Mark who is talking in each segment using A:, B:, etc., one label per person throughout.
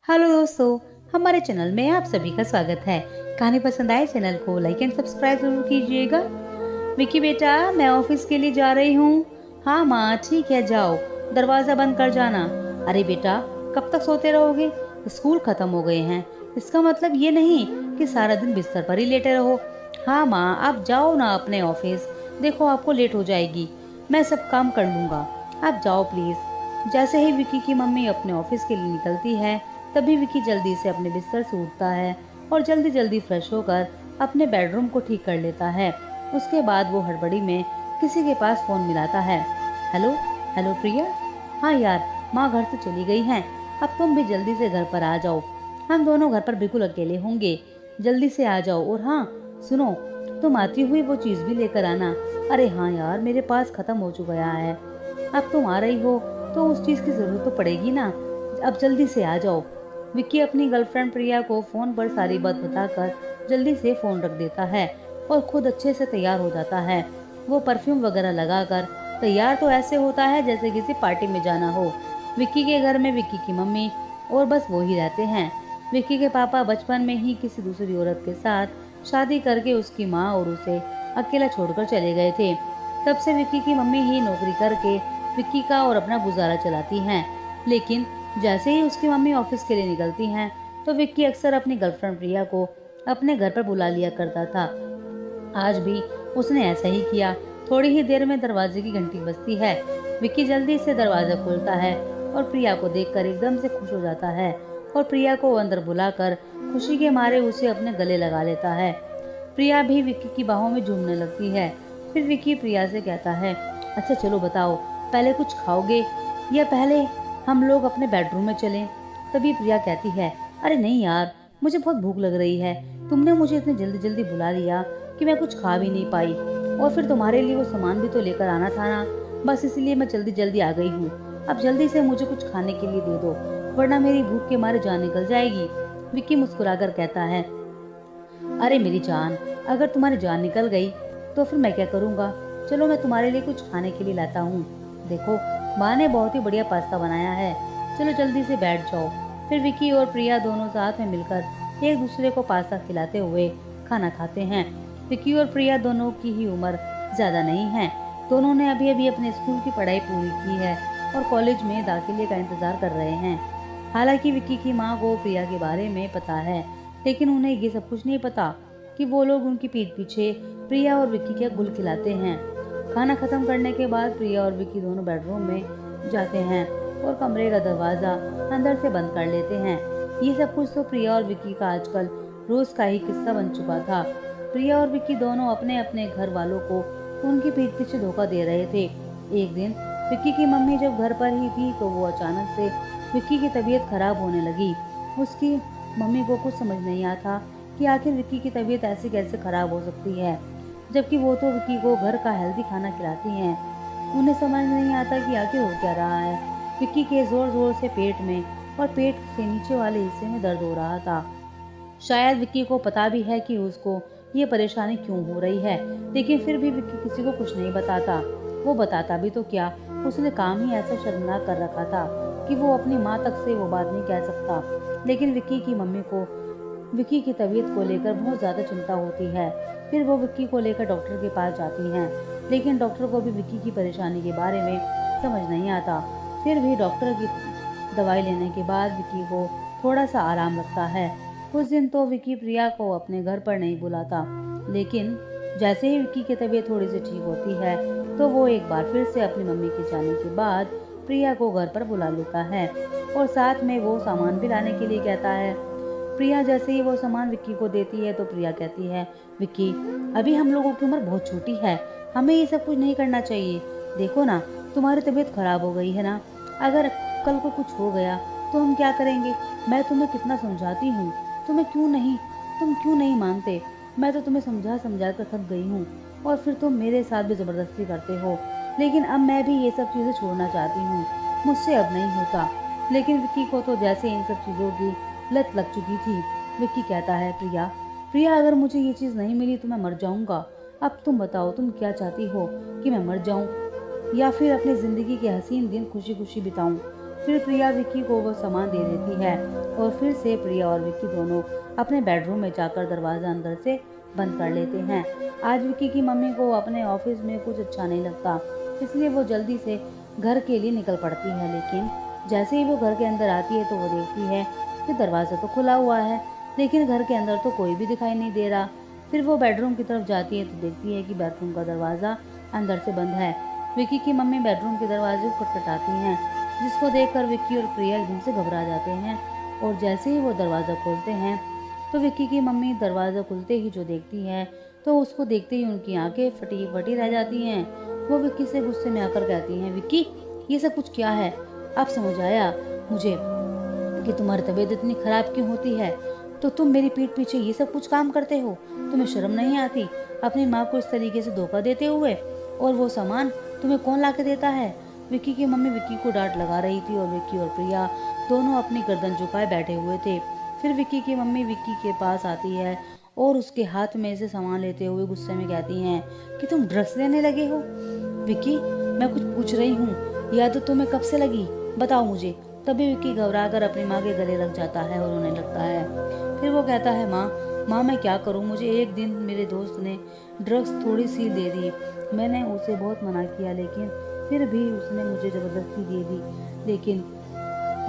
A: Hello दोस्तों, हमारे channel में आप सभी का स्वागत है। कहानी पसंद आए चैनल को लाइक एंड सब्सक्राइब जरूर कीजिएगा। विकी बेटा, मैं ऑफिस के लिए जा रही हूँ। हाँ माँ, ठीक है, जाओ, दरवाजा बंद कर जाना। अरे बेटा, कब तक सोते रहोगे? स्कूल खत्म हो गए हैं। इसका मतलब ये नहीं कि सारा दिन बिस्तर पर ही लेटे रहो। हाँ माँ, आप जाओ ना अपने ऑफिस। देखो आपको लेट हो जाएगी। मैं सब काम कर लूंगा। आप जाओ प्लीज। जैसे ही विकी की मम्मी अपने ऑफिस के लिए निकलती है, तभी विकी जल्दी से अपने बिस्तर से उठता है और जल्दी जल्दी फ्रेश होकर अपने बेडरूम को ठीक कर लेता है। उसके बाद वो हड़बड़ी में किसी के पास फोन मिलाता है। हेलो। हेलो प्रिया। हाँ यार, माँ घर से चली गई हैं। अब तुम भी जल्दी से घर पर आ जाओ। हम दोनों घर पर बिल्कुल अकेले होंगे। जल्दी से आ जाओ। और हाँ सुनो, तुम आती हुई वो चीज भी लेकर आना। अरे हाँ यार, मेरे पास खत्म हो चुका है। अब तुम आ रही हो तो उस चीज की जरूरत तो पड़ेगी ना। अब जल्दी से आ जाओ। विक्की अपनी गर्लफ्रेंड प्रिया को फोन पर सारी बात बताकर जल्दी से फोन रख देता है और खुद अच्छे से तैयार हो जाता है। वो परफ्यूम वगैरह लगाकर तैयार तो ऐसे होता है जैसे किसी पार्टी में जाना हो। विक्की के घर में विक्की की मम्मी और बस वो ही रहते हैं। विक्की के पापा बचपन में ही किसी दूसरी औरत के साथ शादी करके उसकी माँ और उसे अकेला छोड़कर चले गए थे। तब से विक्की की मम्मी ही नौकरी करके विक्की का और अपना गुजारा चलाती हैं। लेकिन जैसे ही उसकी मम्मी ऑफिस के लिए निकलती हैं, तो विक्की अक्सर अपनी गर्लफ्रेंड प्रिया को अपने घर पर बुला लिया करता था। आज भी उसने ऐसा ही किया। थोड़ी ही देर में दरवाजे की घंटी बजती है। विक्की जल्दी से दरवाजा खोलता है और प्रिया को देखकर एकदम से खुश हो जाता है और प्रिया को अंदर बुलाकर खुशी के मारे उसे अपने गले लगा लेता है। प्रिया भी विक्की की बाहों में झूमने लगती है। फिर विक्की प्रिया से कहता है, अच्छा चलो बताओ, पहले कुछ खाओगे या पहले हम लोग अपने बेडरूम में चलें? तभी प्रिया कहती है, अरे नहीं यार, मुझे बहुत भूख लग रही है। तुमने मुझे इतनी जल्दी जल्दी बुला लिया कि मैं कुछ खा भी नहीं पाई। और फिर तुम्हारे लिए वो सामान भी तो लेकर आना था ना। बस इसलिए मैं जल्दी जल्दी आ गई हूँ। अब जल्दी से मुझे कुछ खाने के लिए दे दो, वरना मेरी भूख के मारे जान निकल जाएगी। विक्की मुस्कुराकर कहता है, अरे मेरी जान, अगर तुम्हारी जान निकल गई तो फिर मैं क्या करूँगा। चलो मैं तुम्हारे लिए कुछ खाने के लिए लाता हूँ। देखो, माँ ने बहुत ही बढ़िया पास्ता बनाया है। चलो जल्दी से बैठ जाओ। फिर विकी और प्रिया दोनों साथ में मिलकर एक दूसरे को पास्ता खिलाते हुए खाना खाते हैं। विकी और प्रिया दोनों की ही उम्र ज्यादा नहीं है। दोनों ने अभी अभी अपने स्कूल की पढ़ाई पूरी की है और कॉलेज में दाखिले का इंतजार कर रहे हैं। हालांकि विक्की की माँ को प्रिया के बारे में पता है, लेकिन उन्हें ये सब कुछ नहीं पता कि वो लोग उनकी पीठ पीछे प्रिया और विक्की के गुल खिलाते हैं। खाना खत्म करने के बाद प्रिया और विक्की दोनों बेडरूम में जाते हैं और कमरे का दरवाजा अंदर से बंद कर लेते हैं। ये सब कुछ तो प्रिया और विक्की का आजकल रोज का ही किस्सा बन चुका था। प्रिया और विक्की दोनों अपने अपने घर वालों को उनकी पीठ पीछे धोखा दे रहे थे। एक दिन विक्की की मम्मी जब घर पर ही थी तो वो अचानक से विक्की की तबीयत खराब होने लगी। उसकी मम्मी को कुछ समझ नहीं आता कि आखिर विक्की की तबीयत ऐसे कैसे खराब हो सकती है, जबकि वो तो विक्की को घर का हेल्दी खाना खिलाती हैं। उन्हें समझ नहीं आता कि आखिर हो क्या रहा है। विक्की के जोर जोर से पेट में और पेट के नीचे वाले हिस्से में दर्द हो रहा था। शायद विक्की को पता भी है कि उसको ये परेशानी क्यों हो रही है, लेकिन फिर भी विक्की किसी को कुछ नहीं बताता। वो बताता भी तो क्या, उसने काम ही ऐसा शर्मनाक कर रखा था कि वो अपनी माँ तक से वो बात नहीं कह सकता। लेकिन विक्की की मम्मी को विक्की की तबीयत को लेकर बहुत ज़्यादा चिंता होती है। फिर वो विक्की को लेकर डॉक्टर के पास जाती हैं, लेकिन डॉक्टर को भी विक्की की परेशानी के बारे में समझ नहीं आता। फिर भी डॉक्टर की दवाई लेने के बाद विक्की को थोड़ा सा आराम लगता है। कुछ दिन तो विक्की प्रिया को अपने घर पर नहीं बुलाता, लेकिन जैसे ही विक्की की तबीयत थोड़ी सी ठीक होती है तो वो एक बार फिर से अपनी मम्मी के जाने के बाद प्रिया को घर पर बुला लेता है और साथ में वो सामान भी लाने के लिए कहता है। प्रिया जैसे ही वो सामान विक्की को देती है तो प्रिया कहती है, विक्की, अभी हम लोगों की उम्र बहुत छोटी है, हमें ये सब कुछ नहीं करना चाहिए। देखो ना, तुम्हारी तबीयत खराब हो गई है ना, अगर कल को कुछ हो गया तो हम क्या करेंगे? मैं तुम्हें कितना समझाती हूँ, तुम क्यों नहीं मानते? मैं तो तुम्हें समझा समझा कर थक गई हूँ और फिर तुम मेरे साथ भी जबरदस्ती करते हो। लेकिन अब मैं भी ये सब चीजें छोड़ना चाहती हूँ, मुझसे अब नहीं होता। लेकिन विक्की को तो जैसे इन सब चीजों की लत लग चुकी थी। विक्की कहता है, प्रिया, प्रिया, अगर मुझे ये चीज नहीं मिली तो मैं मर जाऊंगा। अब तुम बताओ, तुम क्या चाहती हो, कि मैं मर जाऊं या फिर अपनी जिंदगी के हसीन दिन खुशी खुशी बिताऊं? फिर प्रिया विक्की को वो सामान दे देती है और फिर से प्रिया और विक्की दोनों अपने बेडरूम में जाकर दरवाज़ा अंदर से बंद कर लेते हैं। आज विक्की की मम्मी को अपने ऑफिस में कुछ अच्छा नहीं लगता, इसलिए वो जल्दी से घर के लिए निकल पड़ती है। लेकिन जैसे ही वो घर के अंदर आती है तो वो देखती है कि दरवाज़ा तो खुला हुआ है, लेकिन घर के अंदर तो कोई भी दिखाई नहीं दे रहा। फिर वो बेडरूम की तरफ जाती है तो देखती है कि बेडरूम का दरवाज़ा अंदर से बंद है। विक्की की मम्मी बेडरूम के दरवाजे को खटखटाती हैं, जिसको देखकर विक्की और प्रिया एकदम से घबरा जाते हैं और जैसे ही वो दरवाज़ा खोलते हैं तो विक्की की मम्मी दरवाज़ा खुलते ही जो देखती है तो उसको देखते ही उनकी आंखें फटी फटी रह जाती हैं। वो विक्की से गुस्से में आकर कहती हैं, विक्की ये सब कुछ क्या है? अब समझ आया मुझे कि तुम्हारी तबीयत इतनी खराब क्यों होती है, तो तुम मेरी पीठ पीछे ये सब कुछ काम करते हो। तुम्हें शर्म नहीं आती अपनी माँ को इस तरीके से धोखा देते हुए? और वो सामान तुम्हें कौन ला के देता है? विक्की की मम्मी विक्की को डांट लगा रही थी और विक्की और प्रिया दोनों अपनी गर्दन झुकाए बैठे हुए थे। फिर विक्की की मम्मी विक्की के पास आती है और उसके हाथ में से सामान लेते हुए गुस्से में कहती हैं कि तुम ड्रग्स लेने लगे हो। विक्की मैं कुछ पूछ रही हूँ, या तो तुम्हें कब से लगी, बताओ मुझे। तभी विक्की घबराकर अपनी माँ के गले लग जाता है और रोने लगता है। फिर वो कहता है, माँ मैं क्या करूँ, मुझे एक दिन मेरे दोस्त ने ड्रग्स थोड़ी सी दे दी। मैंने उसे बहुत मना किया लेकिन फिर भी उसने मुझे ज़बरदस्ती दे दी। लेकिन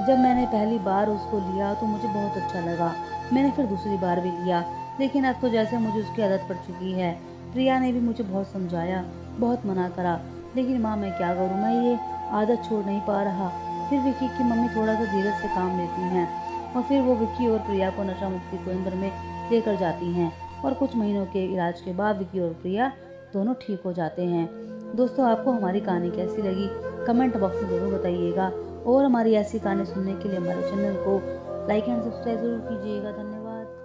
A: जब मैंने पहली बार उसको लिया तो मुझे बहुत अच्छा लगा। मैंने फिर दूसरी बार भी लिया, लेकिन अब तो जैसे मुझे उसकी आदत पड़ चुकी है। प्रिया ने भी मुझे बहुत समझाया, बहुत मना करा, लेकिन माँ मैं क्या करूँ, मैं ये आदत छोड़ नहीं पा रहा। फिर विक्की की मम्मी थोड़ा सा धीरज से काम लेती हैं और फिर वो विक्की और प्रिया को नशा मुक्ति केंद्र में लेकर जाती हैं और कुछ महीनों के इलाज के बाद विक्की और प्रिया दोनों ठीक हो जाते हैं। दोस्तों आपको हमारी कहानी कैसी लगी कमेंट बॉक्स में ज़रूर बताइएगा और हमारी ऐसी कहानी सुनने के लिए हमारे चैनल को लाइक एंड सब्सक्राइब जरूर कीजिएगा। धन्यवाद।